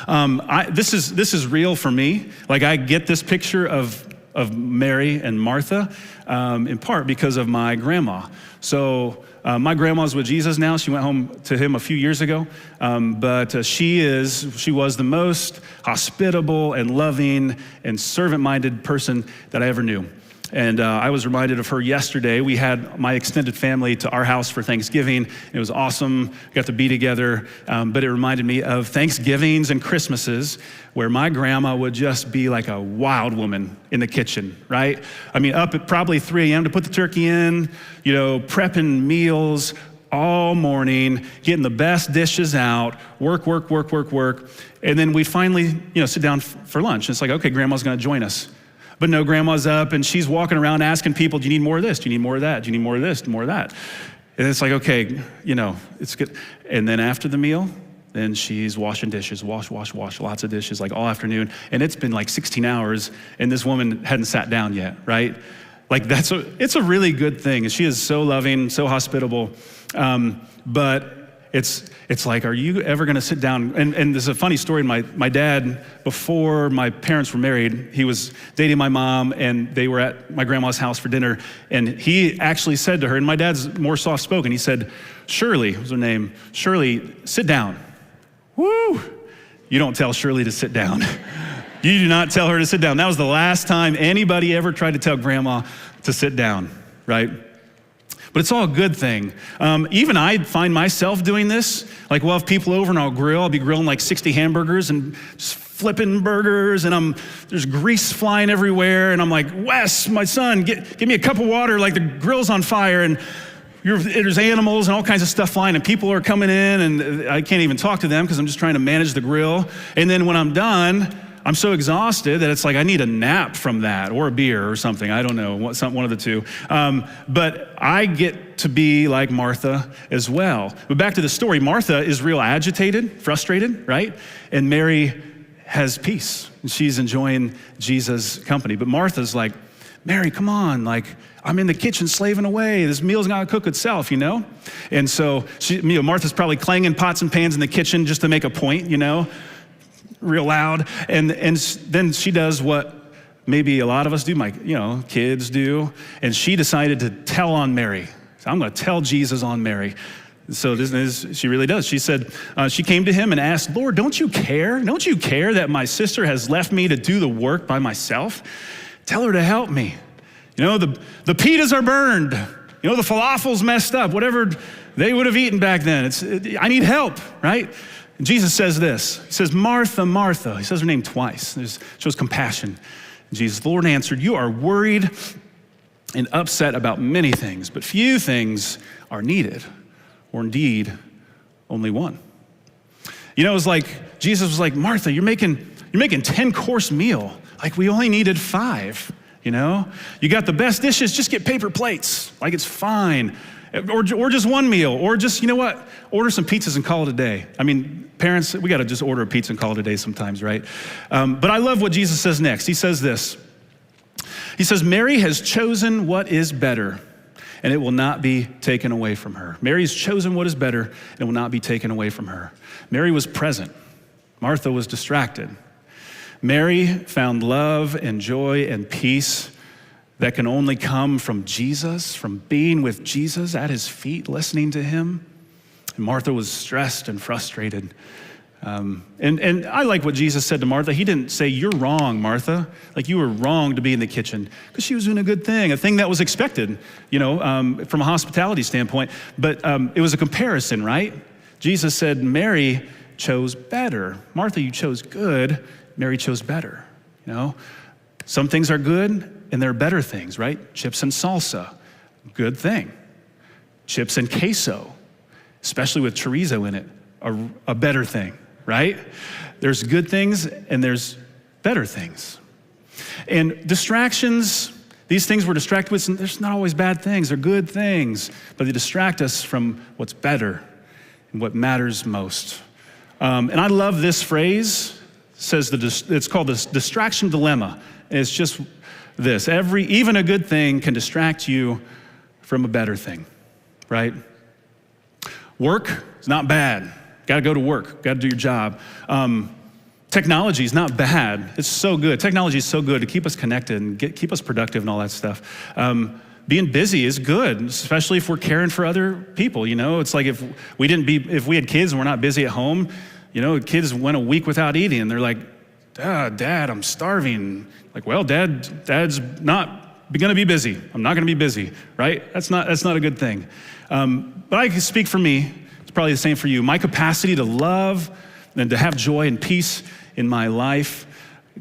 Speaker 4: This is real for me. Like, I get this picture of Mary and Martha, in part because of my grandma. So my grandma's with Jesus now. She went home to him a few years ago, but she was the most hospitable and loving and servant-minded person that I ever knew. And I was reminded of her yesterday. We had my extended family to our house for Thanksgiving. It was awesome. We got to be together. But it reminded me of Thanksgivings and Christmases where my grandma would just be like a wild woman in the kitchen, right? I mean, up at probably 3 a.m. to put the turkey in, you know, prepping meals all morning, getting the best dishes out, work. And then we finally, you know, sit down for lunch. And it's like, okay, grandma's going to join us. But no, grandma's up and she's walking around asking people, do you need more of this? Do you need more of that? Do you need more of this? More of that? And it's like, okay, you know, it's good. And then after the meal, then she's washing dishes, wash, lots of dishes, like all afternoon. And it's been like 16 hours and this woman hadn't sat down yet, right? Like it's a really good thing. She is so loving, so hospitable. But it's like, are you ever going to sit down? And there's a funny story. My dad, before my parents were married, he was dating my mom, and they were at my grandma's house for dinner. And he actually said to her, and my dad's more soft-spoken, he said, Shirley was her name, Shirley, sit down. Woo! You don't tell Shirley to sit down. You do not tell her to sit down. That was the last time anybody ever tried to tell grandma to sit down, right? But it's all a good thing. Even I find myself doing this. Like we'll have people over and I'll grill. I'll be grilling like 60 hamburgers and just flipping burgers, and there's grease flying everywhere, and I'm like, Wes, my son, give me a cup of water, like the grill's on fire, and there's animals and all kinds of stuff flying, and people are coming in, and I can't even talk to them because I'm just trying to manage the grill. And then when I'm done, I'm so exhausted that it's like I need a nap from that, or a beer or something. I don't know, one of the two. But I get to be like Martha as well. But back to the story, Martha is real agitated, frustrated, right? And Mary has peace. She's enjoying Jesus' company. But Martha's like, Mary, come on, like, I'm in the kitchen slaving away. This meal's not gonna cook itself, you know? And so Martha's probably clanging pots and pans in the kitchen just to make a point, you know, real loud. And then she does what maybe a lot of us do, kids do. And she decided to tell on Mary. So I'm gonna tell Jesus on Mary. So she really does. She said, she came to him and asked, Lord, don't you care? Don't you care that my sister has left me to do the work by myself? Tell her to help me. You know, the pitas are burned. You know, the falafel's messed up. Whatever they would have eaten back then. I need help, right? And Jesus says this. He says, Martha, Martha. He says her name twice. It shows compassion. And Jesus, the Lord answered, you are worried and upset about many things, but few things are needed, or indeed only one. You know, it was like, Jesus was like, Martha, you're making 10-course meal. Like we only needed 5, you know? You got the best dishes, just get paper plates. Like it's fine. Or just one meal, or just, you know what? Order some pizzas and call it a day. I mean, parents, we gotta just order a pizza and call it a day sometimes, right? But I love what Jesus says next. He says this. He says, Mary has chosen what is better, and it will not be taken away from her. Mary's chosen what is better, and it will not be taken away from her. Mary was present. Martha was distracted. Mary found love and joy and peace that can only come from Jesus, from being with Jesus at his feet, listening to him. And Martha was stressed and frustrated. And I like what Jesus said to Martha. He didn't say, you're wrong, Martha. Like you were wrong to be in the kitchen, because she was doing a good thing, a thing that was expected, from a hospitality standpoint. But it was a comparison, right? Jesus said, Mary chose better. Martha, you chose good. Mary chose better, you know? Some things are good and there are better things, right? Chips and salsa, good thing. Chips and queso, especially with chorizo in it, a better thing, right? There's good things and there's better things. And distractions, these things we're distracted with, there's not always bad things, they're good things, but they distract us from what's better and what matters most. And I love this phrase. It's called the distraction dilemma. And it's just this, even a good thing can distract you from a better thing, right? Work is not bad. Gotta go to work, gotta do your job. Technology is not bad, it's so good. Technology is so good to keep us connected and keep us productive and all that stuff. Being busy is good, especially if we're caring for other people, you know? It's like if we had kids and we're not busy at home, you know, kids went a week without eating and they're like, Dad, I'm starving. Like, well, Dad's not gonna be busy. I'm not gonna be busy, right? That's not a good thing. But I can speak for me, it's probably the same for you. My capacity to love and to have joy and peace in my life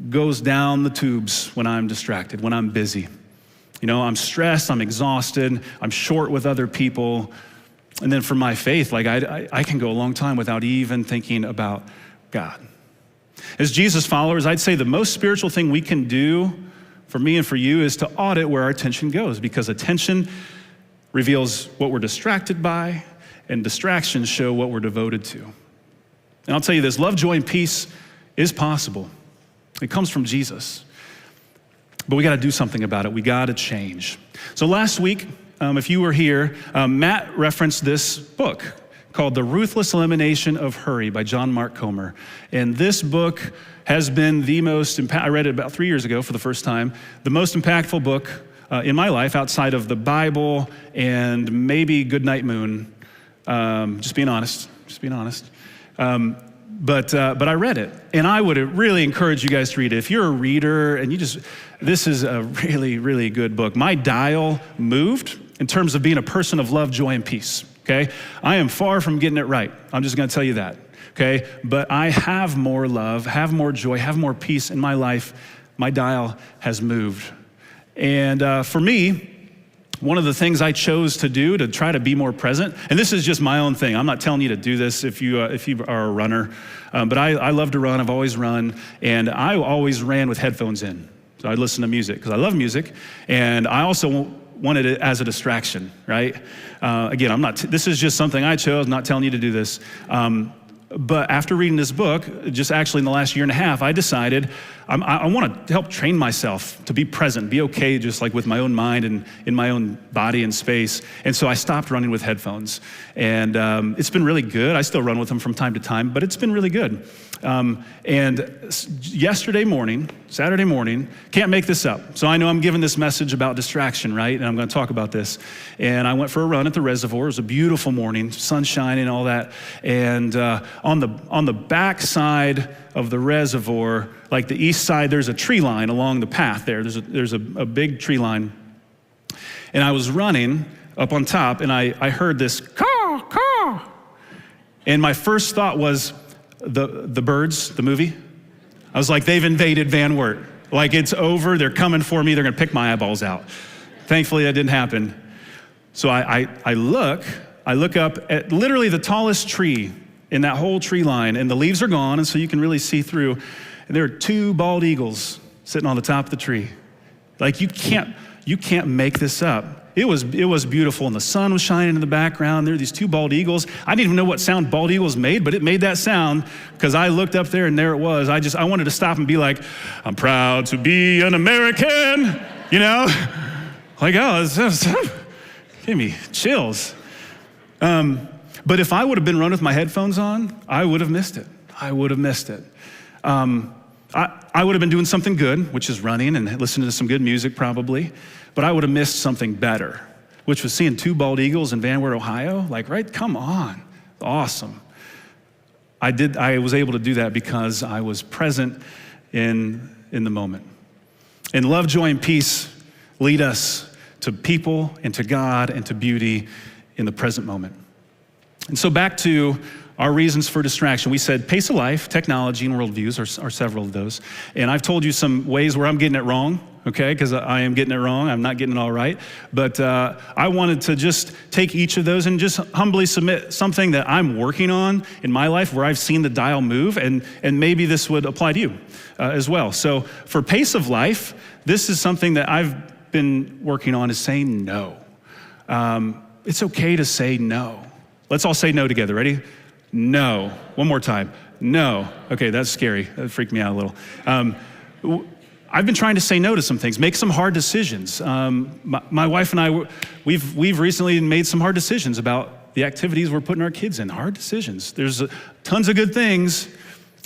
Speaker 4: goes down the tubes when I'm distracted, when I'm busy. You know, I'm stressed, I'm exhausted, I'm short with other people. And then for my faith, like I can go a long time without even thinking about God. As Jesus followers, I'd say the most spiritual thing we can do for me and for you is to audit where our attention goes, because attention reveals what we're distracted by, and distractions show what we're devoted to. And I'll tell you this, love, joy, and peace is possible. It comes from Jesus. But we gotta do something about it. We gotta change. So last week, if you were here, Matt referenced this book called The Ruthless Elimination of Hurry by John Mark Comer. And this book has been I read it about 3 years ago for the first time, the most impactful book in my life outside of the Bible and maybe Goodnight Moon. Just being honest. But I read it, and I would really encourage you guys to read it. If you're a reader and this is a really, really good book. My dial moved in terms of being a person of love, joy, and peace, okay? I am far from getting it right. I'm just gonna tell you that, okay? But I have more love, have more joy, have more peace in my life. My dial has moved. And for me, one of the things I chose to do to try to be more present, and this is just my own thing. I'm not telling you to do this if you are a runner, but I love to run. I've always run, and I always ran with headphones in. So I'd listen to music because I love music, and I also wanted it as a distraction, right? Again, this is just something I chose. I'm not telling you to do this. But after reading this book, just actually in the last year and a half, I decided I want to help train myself to be present, be okay just like with my own mind and in my own body and space. And so I stopped running with headphones. And it's been really good. I still run with them from time to time, but it's been really good. And Saturday morning, can't make this up. So I know I'm giving this message about distraction, right? And I'm going to talk about this. And I went for a run at the reservoir. It was a beautiful morning, sunshine and all that. And on the back side of the reservoir, like the east side, there's a tree line along the path there. There's a big tree line. And I was running up on top, and I heard this caw, caw. And my first thought was, the Birds, the movie. I was like, they've invaded Van Wert. Like, it's over, they're coming for me, they're gonna pick my eyeballs out. Thankfully, that didn't happen. So I look up at literally the tallest tree in that whole tree line, and the leaves are gone, and so you can really see through. And there are 2 bald eagles sitting on the top of the tree. Like, you can't make this up. It was beautiful, and the sun was shining in the background. There were these 2 bald eagles. I didn't even know what sound bald eagles made, but it made that sound because I looked up there, and there it was. I wanted to stop and be like, I'm proud to be an American, you know? Like, oh, it's gave me chills. But if I would have been running with my headphones on, I would have missed it. I would have missed it. I would have been doing something good, which is running and listening to some good music probably, but I would have missed something better, which was seeing 2 bald eagles in Van Wert, Ohio. Like, right? Come on. Awesome. I was able to do that because I was present in the moment. And love, joy, and peace lead us to people and to God and to beauty in the present moment. And so back to our reasons for distraction. We said pace of life, technology, and worldviews are several of those. And I've told you some ways where I'm getting it wrong, okay? Because I am getting it wrong. I'm not getting it all right. But I wanted to just take each of those and just humbly submit something that I'm working on in my life where I've seen the dial move, and maybe this would apply to you as well. So for pace of life, this is something that I've been working on, is saying no. It's okay to say no. Let's all say no together. Ready? No. One more time. No. Okay, that's scary. That freaked me out a little. I've been trying to say no to some things, make some hard decisions. My wife and I, we've recently made some hard decisions about the activities we're putting our kids in. Hard decisions. There's tons of good things,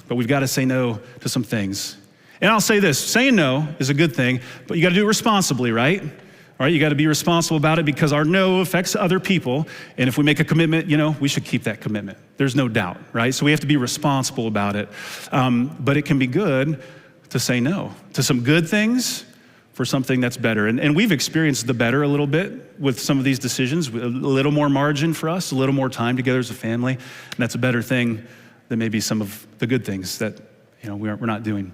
Speaker 4: but we've got to say no to some things. And I'll say this, saying no is a good thing, but you got to do it responsibly, right? All right, you got to be responsible about it because our no affects other people. And if we make a commitment, we should keep that commitment. There's no doubt, right? So we have to be responsible about it. But it can be good to say no to some good things for something that's better. And we've experienced the better a little bit with some of these decisions, a little more margin for us, a little more time together as a family. And that's a better thing than maybe some of the good things that we're not doing.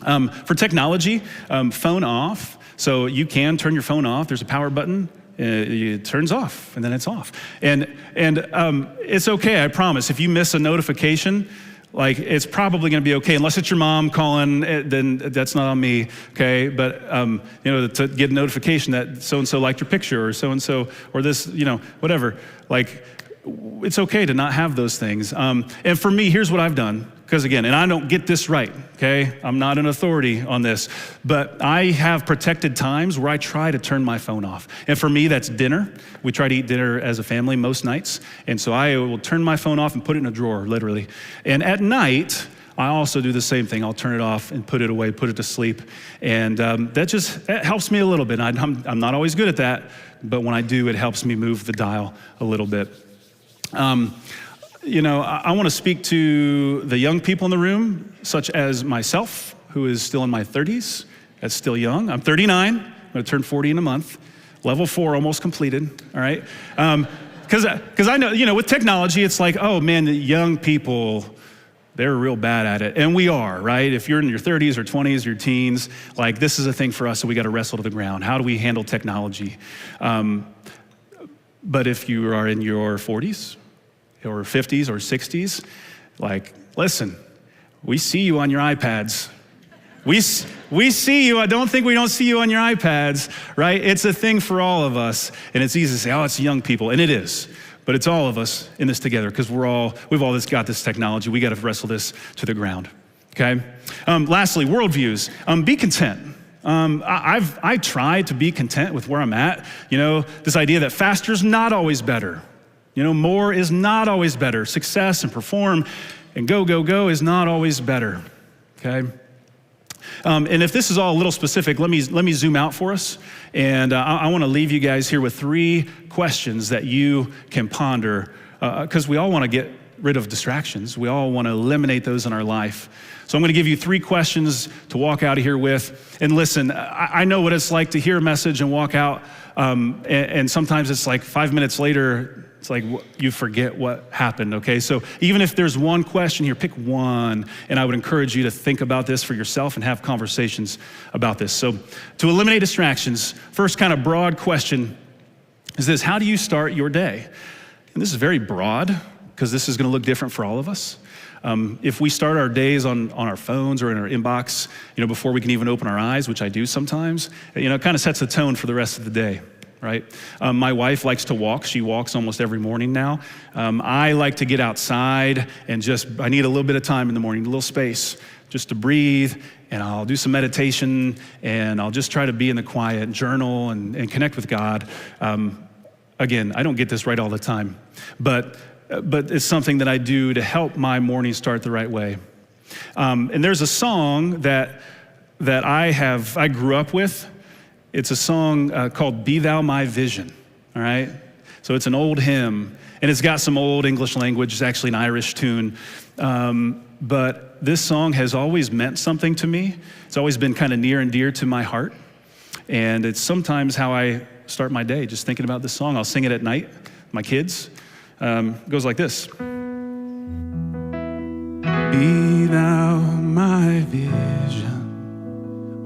Speaker 4: For technology, phone off. So you can turn your phone off. There's a power button. It turns off, and then it's off. And it's okay, I promise. If you miss a notification, like, it's probably going to be okay, unless it's your mom calling. Then that's not on me, okay? But to get a notification that so and so liked your picture, or so and so, or this, whatever. Like, it's okay to not have those things. And for me, here's what I've done. Because again, and I don't get this right, okay? I'm not an authority on this, but I have protected times where I try to turn my phone off. And for me, that's dinner. We try to eat dinner as a family most nights. And so I will turn my phone off and put it in a drawer, literally. And at night, I also do the same thing. I'll turn it off and put it away, put it to sleep. And that helps me a little bit. I'm not always good at that, but when I do, it helps me move the dial a little bit. I want to speak to the young people in the room, such as myself, who is still in my 30s. That's still young. I'm 39. I'm going to turn 40 in a month. Level 4 almost completed, all right? Because I know, with technology, it's like, oh man, the young people, they're real bad at it. And we are, right? If you're in your 30s or 20s, your teens, like this is a thing for us, so we got to wrestle to the ground. How do we handle technology? But if you are in your 40s or 50s or 60s, like, listen, we see you on your iPads. We see you. I don't think we don't see you on your iPads, right? It's a thing for all of us. And it's easy to say, oh, it's young people. And it is. But it's all of us in this together because we've all just got this technology. We got to wrestle this to the ground, okay? Lastly, worldviews. Be content. I try to be content with where I'm at. This idea that faster's not always better. More is not always better. Success and perform and go is not always better, okay? And if this is all a little specific, let me zoom out for us. And I want to leave you guys here with 3 questions that you can ponder, because we all want to get rid of distractions. We all want to eliminate those in our life. So I'm going to give you 3 questions to walk out of here with. And listen, I know what it's like to hear a message and walk out, and sometimes it's like 5 minutes later, it's like you forget what happened, okay? So even if there's one question here, pick one, and I would encourage you to think about this for yourself and have conversations about this. So to eliminate distractions, first kind of broad question is this: how do you start your day? And this is very broad because this is going to look different for all of us. If we start our days on our phones or in our inbox, before we can even open our eyes, which I do sometimes, it kind of sets the tone for the rest of the day. Right? My wife likes to walk. She walks almost every morning now. I like to get outside and I need a little bit of time in the morning, a little space just to breathe, and I'll do some meditation, and I'll just try to be in the quiet, journal, and connect with God. Again, I don't get this right all the time, but it's something that I do to help my morning start the right way. And there's a song that I grew up with. It's a song called Be Thou My Vision, all right? So it's an old hymn, and it's got some old English language. It's actually an Irish tune. But this song has always meant something to me. It's always been kind of near and dear to my heart. And it's sometimes how I start my day, just thinking about this song. I'll sing it at night, my kids. It goes like this. Be thou my vision,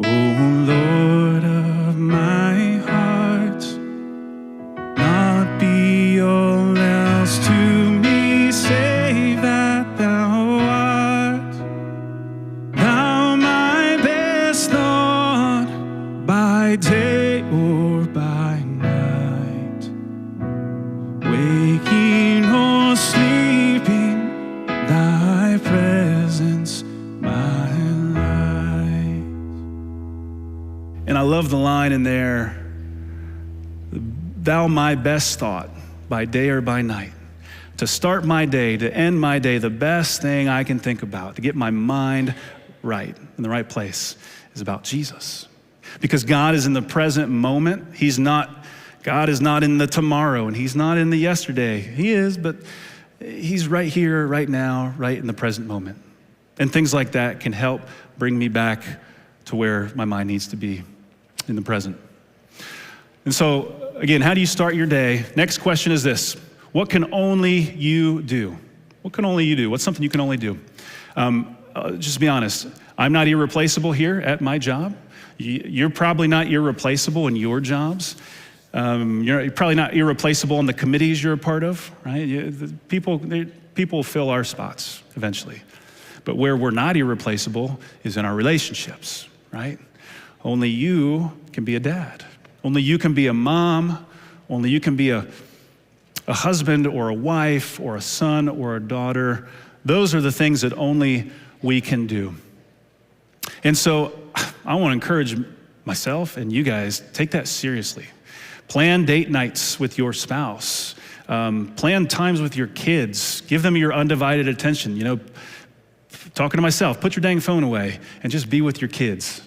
Speaker 4: O Lord of my heart, not be all else to me, save that thou art. Thou my best thought, by day or by night, waking or sleeping, thy presence my light. And I love the line in there, thou my best thought, by day or by night. To start my day, to end my day, the best thing I can think about, to get my mind right, in the right place, is about Jesus. Because God is in the present moment. God is not in the tomorrow, and he's not in the yesterday. He is, but he's right here, right now, right in the present moment. And things like that can help bring me back to where my mind needs to be, in the present. And so, again, how do you start your day? Next question is this: what can only you do? What can only you do? What's something you can only do? Just be honest. I'm not irreplaceable here at my job. You're probably not irreplaceable in your jobs. You're probably not irreplaceable in the committees you're a part of, right? People fill our spots eventually. But where we're not irreplaceable is in our relationships, right? Only you can be a dad. Only you can be a mom. Only you can be a husband or a wife or a son or a daughter. Those are the things that only we can do. And so I want to encourage myself and you guys, take that seriously. Plan date nights with your spouse. Plan times with your kids. Give them your undivided attention. Talking to myself, put your dang phone away and just be with your kids.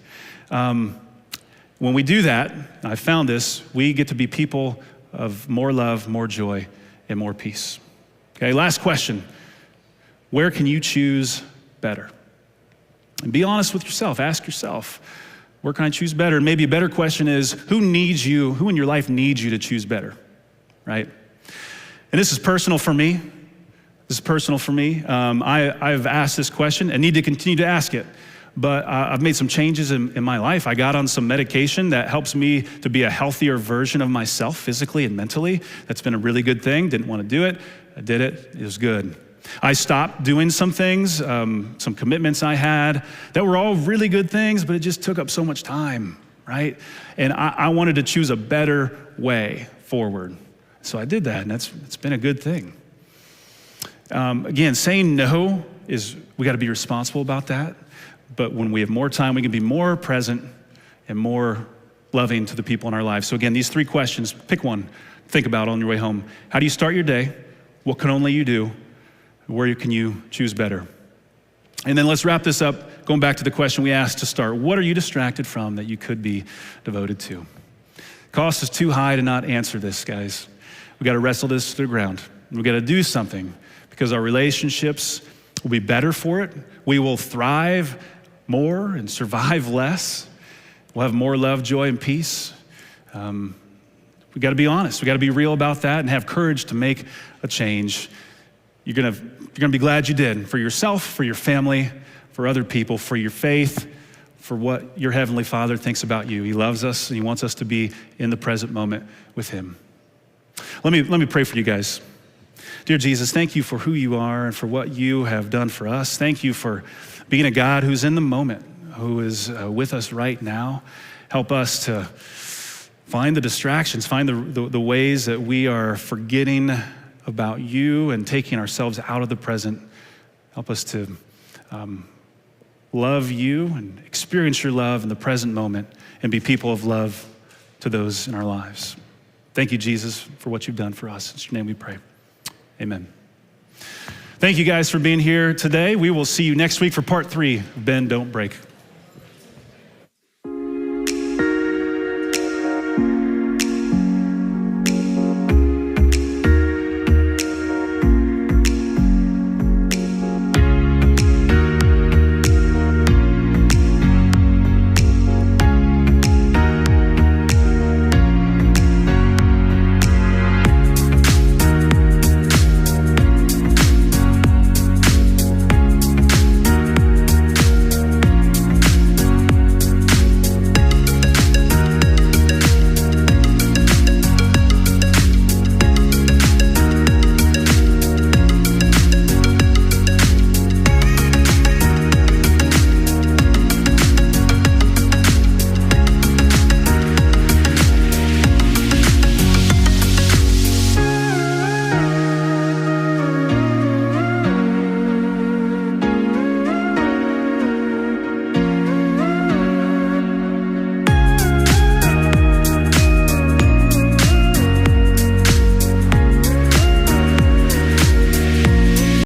Speaker 4: When we do that, I found this, we get to be people of more love, more joy, and more peace. Okay, last question. Where can you choose better? And be honest with yourself. Ask yourself, Where can I choose better? And maybe a better question is, who needs you? Who in your life needs you to choose better, right? And this is personal for me. This is personal for me. I've asked this question and need to continue to ask it. But I've made some changes in my life. I got on some medication that helps me to be a healthier version of myself physically and mentally. That's been a really good thing. Didn't want to do it. I did it. It was good. I stopped doing some things, some commitments I had that were all really good things, but it just took up so much time, right? And I wanted to choose a better way forward. So I did that, and it's been a good thing. Again, saying no we got to be responsible about that. But when we have more time, we can be more present and more loving to the people in our lives. So again, these 3 questions, pick one, think about on your way home. How do you start your day? What can only you do? Where can you choose better? And then let's wrap this up, going back to the question we asked to start. What are you distracted from that you could be devoted to? Cost is too high to not answer this, guys. We got to wrestle this to the ground. We got to do something because our relationships will be better for it. We will thrive more and survive less. We'll have more love, joy, and peace. We got to be honest. We got to be real about that and have courage to make a change. You're gonna be glad you did, for yourself, for your family, for other people, for your faith, for what your Heavenly Father thinks about you. He loves us and He wants us to be in the present moment with Him. Let me pray for you guys. Dear Jesus, thank you for who you are and for what you have done for us. Thank you for being a God who's in the moment, who is with us right now. Help us to find the distractions, find the ways that we are forgetting about you and taking ourselves out of the present. Help us to love you and experience your love in the present moment and be people of love to those in our lives. Thank you, Jesus, for what you've done for us. In your name we pray. Amen. Thank you guys for being here today. We will see you next week for part 3 of Bend, Don't Break.